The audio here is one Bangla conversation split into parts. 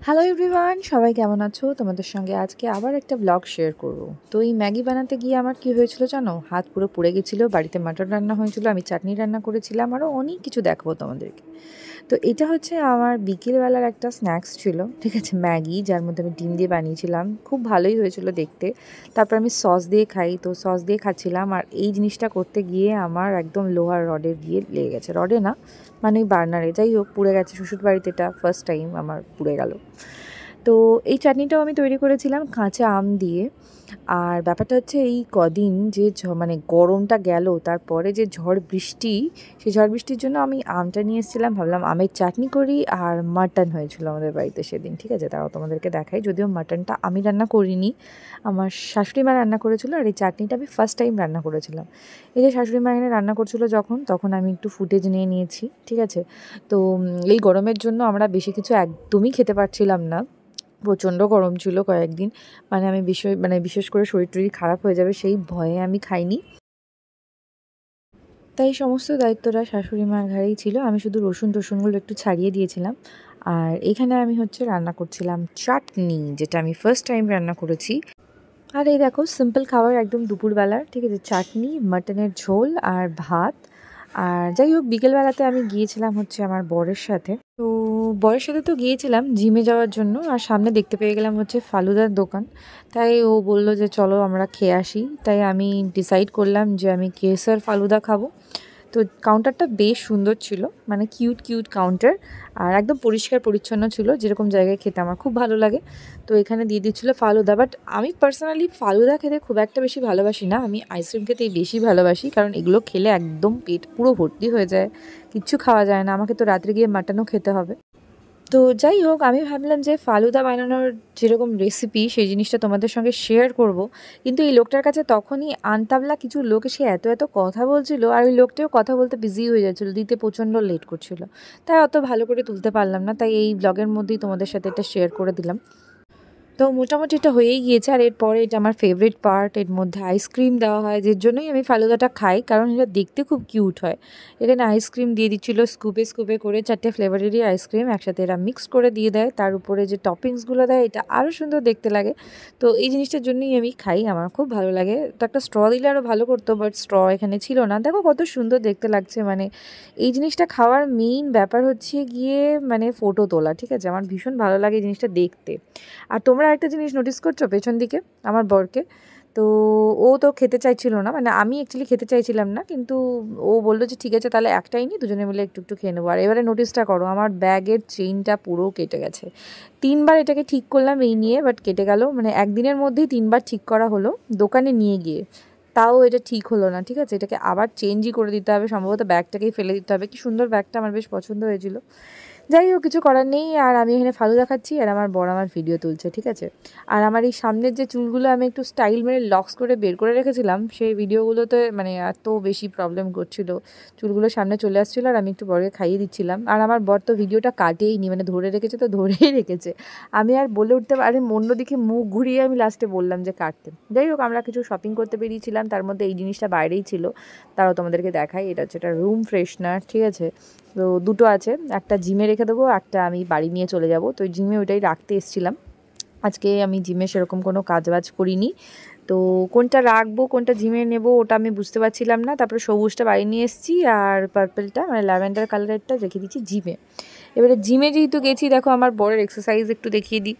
হ্যালো এভরিওয়ান, সবাই কেমন আছো? তোমাদের সঙ্গে আজকে আবার একটা ব্লগ শেয়ার করব। তো এই ম্যাগি বানাতে গিয়ে আমার কি হয়েছিল জানো? হাত পুরো পুড়ে গেছিলো। বাড়িতে মাটন রান্না হয়েছিল, আমি চাটনি রান্না করেছিলাম, আরও অনেক কিছু দেখাবো তোমাদেরকে। তো এটা হচ্ছে আমার বিকেলবেলার একটা স্ন্যাক্স ছিল, ঠিক আছে, ম্যাগি, যার মধ্যে আমি ডিম দিয়ে বানিয়েছিলাম। খুব ভালোই হয়েছিল দেখতে। তারপর আমি সস দিয়ে খাই, তো সস দিয়ে খাচ্ছিলাম। আর এই জিনিসটা করতে গিয়ে আমার একদম লোহার রডে গিয়ে লেগে গেছে। রডে না, মানে বার্নারে, যাই হোক, পুড়ে গেছে। শ্বশুর বাড়িতে এটা ফার্স্ট টাইম আমার পুড়ে গেল। তো এই চাটনিটাও আমি তৈরি করেছিলাম কাঁচা আম দিয়ে। আর ব্যাপারটা হচ্ছে এই কদিন যে মানে গরমটা গেল, তারপরে যে ঝড় বৃষ্টি, সেই ঝড় বৃষ্টির জন্য আমি আমটা নিয়ে এসেছিলাম, ভাবলাম আমের চাটনি করি। আর মাটন হয়েছিল আমাদের বাড়িতে সেদিন, ঠিক আছে, তাও তোমাদেরকে দেখাই। যদিও মাটনটা আমি রান্না করিনি, আমার শাশুড়ি মা রান্না করেছিল। আর এই চাটনিটা আমি ফার্স্ট টাইম রান্না করেছিলাম। এই যে শাশুড়ি মা এখানে রান্না করছিল তখন আমি একটু ফুটেজ নিয়ে নিয়েছি, ঠিক আছে। তো এই গরমের জন্য আমরা বেশি কিছু একদমই খেতে পারছিলাম না। প্রচণ্ড গরম ছিল কয়েকদিন, মানে আমি বিশেষ করে শরীর টরীর খারাপ হয়ে যাবে সেই ভয়ে আমি খাইনি। তাই সমস্ত দায়িত্বটা শাশুড়ি মার ঘাড়েই ছিল। আমি শুধু রসুনগুলো একটু ছাড়িয়ে দিয়েছিলাম। আর এখানে আমি রান্না করছিলাম চাটনি, যেটা আমি ফার্স্ট টাইম রান্না করেছি। আর এই দেখো, সিম্পল খাবার একদম দুপুরবেলার, ঠিক আছে, চাটনি, মাটনের ঝোল আর ভাত। আর যাই হোক, বিকেলবেলাতে আমি গিয়েছিলাম আমার বরের সাথে। তো বরের সাথে তো গিয়েছিলাম জিমে যাওয়ার জন্য। আর সামনে দেখতে পেয়ে গেলাম ফালুদার দোকান। তাই ও বলল যে চলো আমরা খেয়ে আসি। তাই আমি ডিসাইড করলাম যে আমি কেসার ফালুদা খাবো। তো কাউন্টারটা বেশ সুন্দর ছিল, মানে কিউট কাউন্টার। আর একদম পরিষ্কার পরিচ্ছন্ন ছিল, যেরকম জায়গায় খেতে আমার খুব ভালো লাগে। তো এখানে দিয়ে দিচ্ছিলো ফালুদা। বাট আমি পার্সোনালি ফালুদা খেতে খুব একটা বেশি ভালোবাসি না, আমি আইসক্রিম খেতেই বেশি ভালোবাসি। কারণ এগুলো খেলে একদম পেট পুরো ভর্তি হয়ে যায়, কিচ্ছু খাওয়া যায় না। আমাকে তো রাত্রে গিয়ে মাটনও খেতে হবে। তো যাই হোক, আমি ভাবলাম যে ফালুদা বানানোর যেরকম রেসিপি, সেই জিনিসটা তোমাদের সঙ্গে শেয়ার করব। কিন্তু এই লোকটার কাছে তখনই আনতাবলা কিছু লোক এসে এত কথা বলছিল, আর ওই লোকটিও কথা বলতে বিজি হয়ে যাচ্ছিলো, দিতে প্রচণ্ড লেট করছিল। তাই অত ভালো করে তুলতে পারলাম না। তাই এই ব্লগের মধ্যেই তোমাদের সাথে এটা শেয়ার করে দিলাম। তো মোটামুটি এটা হয়েই গিয়েছে। আর এরপরে এটা আমার ফেভারিট পার্ট, এর মধ্যে আইসক্রিম দেওয়া হয়, যার জন্যই আমি ফালুদাটা খাই, কারণ এটা দেখতে খুব কিউট হয়। এখানে আইসক্রিম দিয়ে দিচ্ছিলো স্কুপে করে, 4টে ফ্লেভারেরই আইসক্রিম একসাথে এরা মিক্স করে দিয়ে দেয়। তার উপরে যে টপিংসগুলো দেয়, এটা আরও সুন্দর দেখতে লাগে। তো এই জিনিসটার জন্যই আমি খাই, আমার খুব ভালো লাগে। তো একটা স্ট্র দিলে আরও ভালো করতো, বাট স্ট্র এখানে ছিল না। দেখো কত সুন্দর দেখতে লাগছে। মানে এই জিনিসটা খাওয়ার মেইন ব্যাপার হচ্ছে গিয়ে মানে ফটো তোলা, ঠিক আছে, আমার ভীষণ ভালো লাগে এই জিনিসটা দেখতে। আর তোমরা একটা জিনিস নোটিস করছো পেছন দিকে আমার বরকে? তো ও তো খেতে চাইছিল না, মানে আমি অ্যাকচুয়ালি খেতে চাইছিলাম না, কিন্তু ও বললো যে ঠিক আছে তাহলে একটাই নিই, দুজনে মিলে একটু খেয়ে নেবো। আর এবারে নোটিসটা করো, আমার ব্যাগের চেইনটা পুরো কেটে গেছে। 3বার এটাকে ঠিক করলাম এই নিয়ে, বাট কেটে গেল। মানে একদিনের মধ্যেই 3বার ঠিক করা হলো দোকানে নিয়ে গিয়ে, তাও এটা ঠিক হলো না, ঠিক আছে। এটাকে আবার চেঞ্জই করে দিতে হবে, সম্ভবত ব্যাগটাকেই ফেলে দিতে হবে। কি সুন্দর ব্যাগটা, আমার বেশ পছন্দ হয়েছিল। যাই হোক, কিছু করার নেই। আর আমি এখানে ফালুদা খাচ্ছি, আর আমার বর আমার ভিডিও তুলছে, ঠিক আছে। আর আমার এই সামনের যে চুলগুলো আমি একটু স্টাইল মেরে লক্স করে বের করে রেখেছিলাম, সেই ভিডিওগুলোতে মানে এত বেশি প্রবলেম করছিল, চুলগুলো সামনে চলে আসছিলো। আর আমি একটু বরকে খাইয়ে দিচ্ছিলাম। আর আমার বর তো ভিডিওটা কাটেই নি, মানে ধরে রেখেছে তো ধরেই রেখেছে। আমি আর বলে উঠতে পারি, অন্যদিকে মুখ ঘুরিয়ে আমি লাস্টে বললাম যে কাটতে। যাই হোক, আমরা কিছু শপিং করতে বেরিয়েছিলাম, তার মধ্যে এই জিনিসটা বাইরেই ছিল, তারাও তোমাদেরকে দেখাই। এটা হচ্ছে একটা রুম ফ্রেশনার, ঠিক আছে। তো দুটো আছে, একটা জিমে রেখে দেবো, একটা আমি বাড়ি নিয়ে চলে যাব। তো জিমে ওইটাই রাখতে এসেছিলাম। আজকে আমি জিমে সেরকম কোনো কাজবাজ করিনি, তো কোনটা রাখবো কোনটা জিমে নেব ওটা আমি বুঝতে পারছিলাম না। তারপরে সবুজটা বাড়ি নিয়ে এসেছি, আর পার্পলটা মানে ল্যাভেন্ডার কালারেরটা রেখে দিচ্ছি জিমে। এবারে জিমে যেহেতু গেছি, দেখো আমার বরের এক্সারসাইজ একটু দেখিয়ে দিই।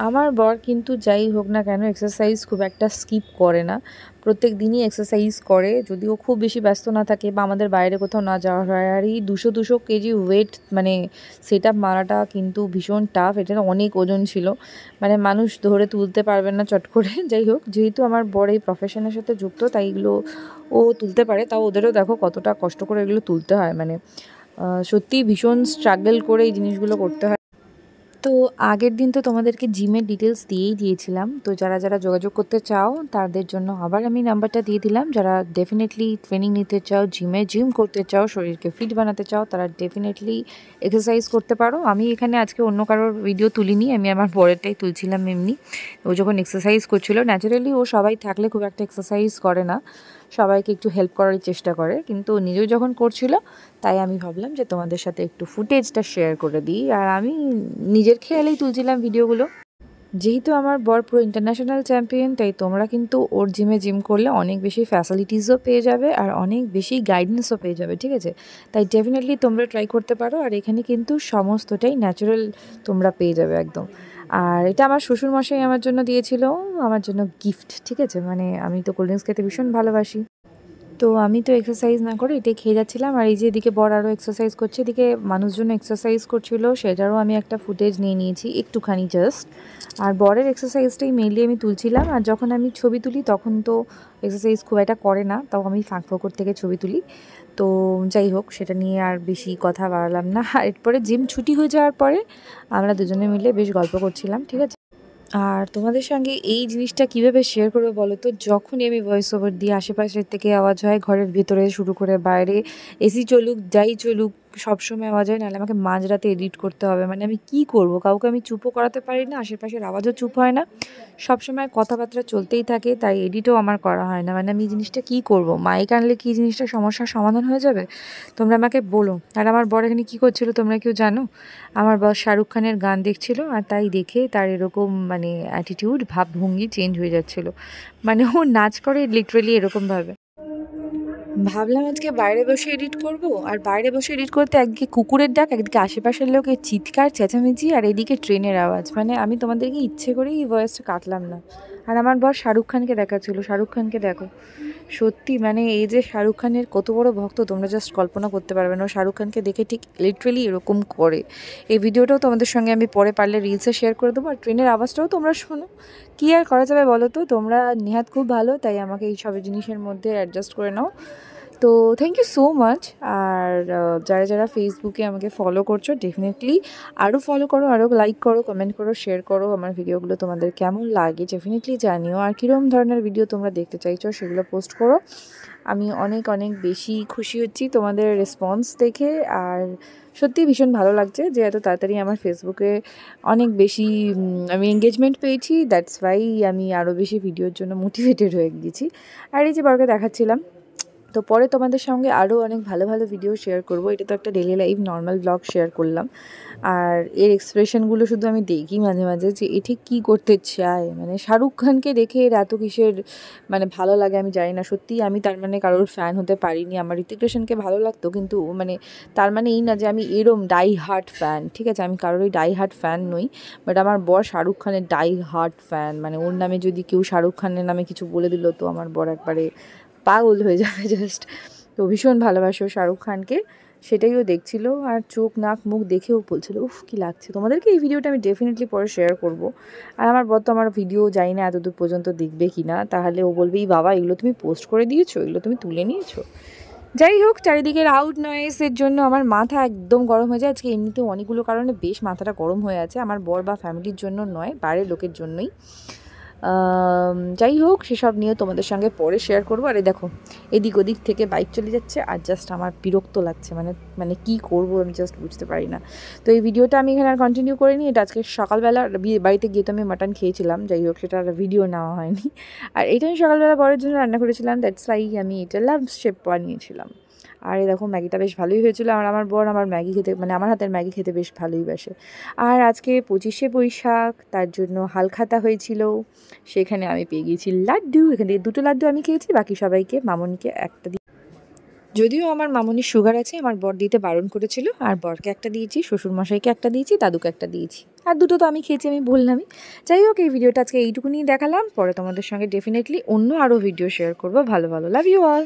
আমার বর কিন্তু যাই হোক না কেন এক্সারসাইজ খুব একটা স্কিপ করে না, প্রত্যেক দিনই এক্সারসাইজ করে, যদিও খুব বেশি ব্যস্ত না থাকে বা আমাদের বাইরে কোথাও না যাওয়া হয়। আর এই 200 কেজি ওয়েট মানে সেট আপ মারাটা কিন্তু ভীষণ টাফ, এটা অনেক ওজন ছিল, মানে মানুষ ধরে তুলতে পারবেন না চট করে। যাই হোক, যেহেতু আমার বর এই প্রফেশনের সাথে যুক্ত, তাই এগুলো ও তুলতে পারে। তাও ওদেরও দেখো কতটা কষ্ট করে এগুলো তুলতে হয়, মানে সত্যিই ভীষণ স্ট্রাগল করে এই জিনিসগুলো করতে হয়। তো আগের দিন তো তোমাদেরকে জিমের ডিটেলস দিয়েই দিয়েছিলাম। তো যারা যোগাযোগ করতে চাও তাদের জন্য আবার আমি নাম্বারটা দিয়ে দিলাম। যারা ডেফিনেটলি ট্রেনিং নিতে চাও, জিম করতে চাও, শরীরকে ফিট বানাতে চাও, তারা ডেফিনেটলি এক্সারসাইজ করতে পারো। আমি এখানে আজকে অন্য কারোর ভিডিও তুলিনি, আমি আমার বরেরটাই তুলছিলাম এমনি। ও যখন এক্সারসাইজ করছিল, ন্যাচারালি ও সবাই থাকলে খুব একটা এক্সারসাইজ করে না, সবাইকে একটু হেল্প করার চেষ্টা করে, কিন্তু নিজেও যখন করছিল তাই আমি ভাবলাম যে তোমাদের সাথে একটু ফুটেজটা শেয়ার করে দিই। আর আমি নিজের খেয়ালেই তুলছিলাম ভিডিওগুলো। যেহেতু আমার বর পুরো ইন্টারন্যাশনাল চ্যাম্পিয়ন, তাই তোমরা কিন্তু ওর জিম করলে অনেক বেশি ফ্যাসিলিটিসও পেয়ে যাবে আর অনেক বেশি গাইডেন্সও পেয়ে যাবে, ঠিক আছে? তাই ডেফিনেটলি তোমরা ট্রাই করতে পারো। আর এখানে কিন্তু সমস্তটাই ন্যাচারাল তোমরা পেয়ে যাবে একদম। আর এটা আমার শ্বশুরমশাই আমার জন্য দিয়েছিল, আমার জন্য গিফট, ঠিক আছে? মানে আমি তো কোল্ড ড্রিঙ্কস খেতে ভীষণ ভালোবাসি, তো আমি তো এক্সারসাইজ না করে এটাই খেয়ে যাচ্ছিলাম। আর এই যে এদিকে বর আরও এক্সারসাইজ করছে, এদিকে মানুষজন এক্সারসাইজ করছিল, সেটারও আমি একটা ফুটেজ নিয়ে নিয়েছি একটুখানি জাস্ট। আর বরের এক্সারসাইজটাই মেনলি আমি তুলছিলাম। আর যখন আমি ছবি তুলি তখন তো এক্সারসাইজ খুব একটা করে না, তাও আমি ফাঁক ফোকর থেকে ছবি তুলি। তো যাই হোক, সেটা নিয়ে আর বেশি কথা বাড়ালাম না। আর এরপরে জিম ছুটি হয়ে যাওয়ার পরে আমরা দুজনে মিলে বেশ গল্প করছিলাম, ঠিক আছে? আর তোমাদের সঙ্গে এই জিনিসটা কীভাবে শেয়ার করবো বলো তো, যখনই আমি ভয়েস ওভার দিই আশেপাশের থেকে আওয়াজ হয়, ঘরের ভেতরে শুরু করে বাইরে, এসি চলুক যাই চলুক সবসময় আওয়াজ হয়, নাহলে আমাকে মাঝরাতে এডিট করতে হবে। মানে আমি কি করব, কাউকে আমি চুপও করাতে পারি না, আশেপাশের আওয়াজও চুপ হয় না, সবসময় কথাবার্তা চলতেই থাকে, তাই এডিটও আমার করা হয় না। মানে আমি এই জিনিসটা কী করব, মাইক আনলে কি জিনিসটা সমস্যার সমাধান হয়ে যাবে? তোমরা আমাকে বলো। আর আমার বর এখানে কী করছিল তোমরা কেউ জানো? আমার বর শাহরুখ খানের গান দেখছিল, আর তাই দেখে তার এরকম মানে অ্যাটিটিউড ভাবভঙ্গি চেঞ্জ হয়ে যাচ্ছিলো। মানে ও নাচ করে লিটারেলি এরকমভাবে। ভাবলাম আজকে বাইরে বসে এডিট করব, আর বাইরে বসে এডিট করতে একদিকে কুকুরের ডাক, একদিকে আশেপাশের লোকের চিৎকার চেঁচামেচি, আর এদিকে ট্রেনের আওয়াজ। মানে আমি তোমাদেরকে ইচ্ছে করেই এই ভয়েসটা কাটলাম না। আর আমার বর শাহরুখ খানকে দেখাচ্ছিল, শাহরুখ খানকে দেখো। সত্যি মানে এই যে শাহরুখ খানের কত বড় ভক্ত তোমরা জাস্ট কল্পনা করতে পারবে না। ও শাহরুখ খানকে দেখে ঠিক লিটারেলি এরকম করে। এই ভিডিওটাও তোমাদের সঙ্গে আমি পরে পারলে রিলসে শেয়ার করে দেবো। আর ট্রেনের আওয়াজটাও তোমরা শোনো, কী আর করা যাবে বলো তো? তোমরা নেহাত খুব ভালো, তাই আমাকে এই সব জিনিসের মধ্যে অ্যাডজাস্ট করে নাও। তো থ্যাংক ইউ সো মাচ। আর যারা যারা ফেসবুকে আমাকে ফলো করছো ডেফিনেটলি আরও ফলো করো, আরও লাইক করো, কমেন্ট করো, শেয়ার করো। আমার ভিডিওগুলো তোমাদের কেমন লাগে ডেফিনেটলি জানিও। আর কীরকম ধরনের ভিডিও তোমরা দেখতে চাইছো সেগুলো পোস্ট করো। আমি অনেক অনেক বেশি খুশি হচ্ছি তোমাদের রেসপন্স দেখে। আর সত্যি ভীষণ ভালো লাগছে যে এত তাড়াতাড়ি আমার ফেসবুকে অনেক বেশি আমি এঙ্গেজমেন্ট পেয়েছি। দ্যাটস ওয়াই আমি আরও বেশি ভিডিওর জন্য মোটিভেটেড হয়ে গিয়েছি। আর এই যে বরকে দেখাচ্ছিলাম, তো পরে তোমাদের সঙ্গে আরও অনেক ভালো ভালো ভিডিও শেয়ার করব। এটা তো একটা daily life normal blog share করলাম। আর এর এক্সপ্রেশনগুলো শুধু আমি দেখি মাঝে মাঝে যে এ ঠিক কী করতে চায়। মানে শাহরুখ খানকে দেখে এর এত কিসের মানে ভালো লাগে আমি জানি না। সত্যিই আমি তার মানে কারোর ফ্যান হতে পারিনি। আমার ঋতিক রোশনকে ভালো লাগতো, কিন্তু মানে তার মানে এই না যে আমি এরম ডাই হার্ট ফ্যান, ঠিক আছে? আমি কারোরই ডাই হার্ট ফ্যান নই, বাট আমার বর শাহরুখ খানের ডাই হার্ট ফ্যান। মানে ওর নামে যদি কেউ শাহরুখ খানের নামে কিছু বলে দিল তো আমার বর একবারে পাগল হয়ে যাবে জাস্ট। তো ভীষণ ভালোবাসো শাহরুখ খানকে, সেটাই ও দেখছিল। আর চোখ নাক মুখ দেখেও বলছিল উফ কী লাগছে। তোমাদেরকে এই ভিডিওটা আমি ডেফিনেটলি পরে শেয়ার করব। আর আমার বর তো আমার ভিডিও জানি না এতদূর পর্যন্ত দেখবে কি না, তাহলে ও বলবে এই বাবা এগুলো তুমি পোস্ট করে দিয়েছো, এগুলো তুমি তুলে নিয়েছো। যাই হোক, চারিদিকের আউট নয়েসের জন্য আমার মাথা একদম গরম হয়ে যায় আজকে। এমনিতেও অনেকগুলো কারণে বেশ মাথাটা গরম হয়ে আছে, আমার বর বা ফ্যামিলির জন্য নয়, বাইরের লোকের জন্যই। যাই হোক, সেসব নিয়ে তোমাদের সঙ্গে পরে শেয়ার করবো। আরে দেখো এদিক ওদিক থেকে বাইক চলে যাচ্ছে, আর জাস্ট আমার বিরক্ত লাগছে। মানে মানে কী করবো আমি জাস্ট বুঝতে পারি না। তো এই ভিডিওটা আমি এখানে আর কন্টিনিউ করিনি। এটা আজকে সকালবেলা বাড়িতে গিয়ে তো আমি মাটন খেয়েছিলাম, যাই হোক সেটা আর ভিডিও নেওয়া হয়নি। আর এটা আমি সকালবেলা বরের জন্য রান্না করেছিলাম, দ্যাটস ওয়াই আমি এটা লাঞ্চ শেপ বানিয়েছিলাম। আর এরকম ম্যাগিটা বেশ ভালোই হয়েছিল। আর আমার বর আমার ম্যাগি খেতে মানে আমার হাতের ম্যাগি খেতে বেশ ভালোই বাসে। আর আজকে 25শে বৈশাখ, তার জন্য হালখাতা হয়েছিল, সেখানে আমি পেয়ে গিয়েছি লাড্ডু। এখান থেকে 2টো লাড্ডু আমি খেয়েছি, বাকি সবাইকে মামনিকে একটা দিই। যদিও আমার মামনির সুগার আছে, আমার বর দিতে বারণ করেছিল। আর বরকে একটা দিয়েছি, শ্বশুরমশাইকে একটা দিয়েছি, দাদুকে একটা দিয়েছি, আর 2টো তো আমি খেয়েছি, আমি বললামই। যাই হোক, এই ভিডিওটা আজকে এইটুকুনি দেখালাম। পরে তোমাদের সঙ্গে ডেফিনেটলি অন্য আরও ভিডিও শেয়ার করবো ভালো ভালো। Love you all.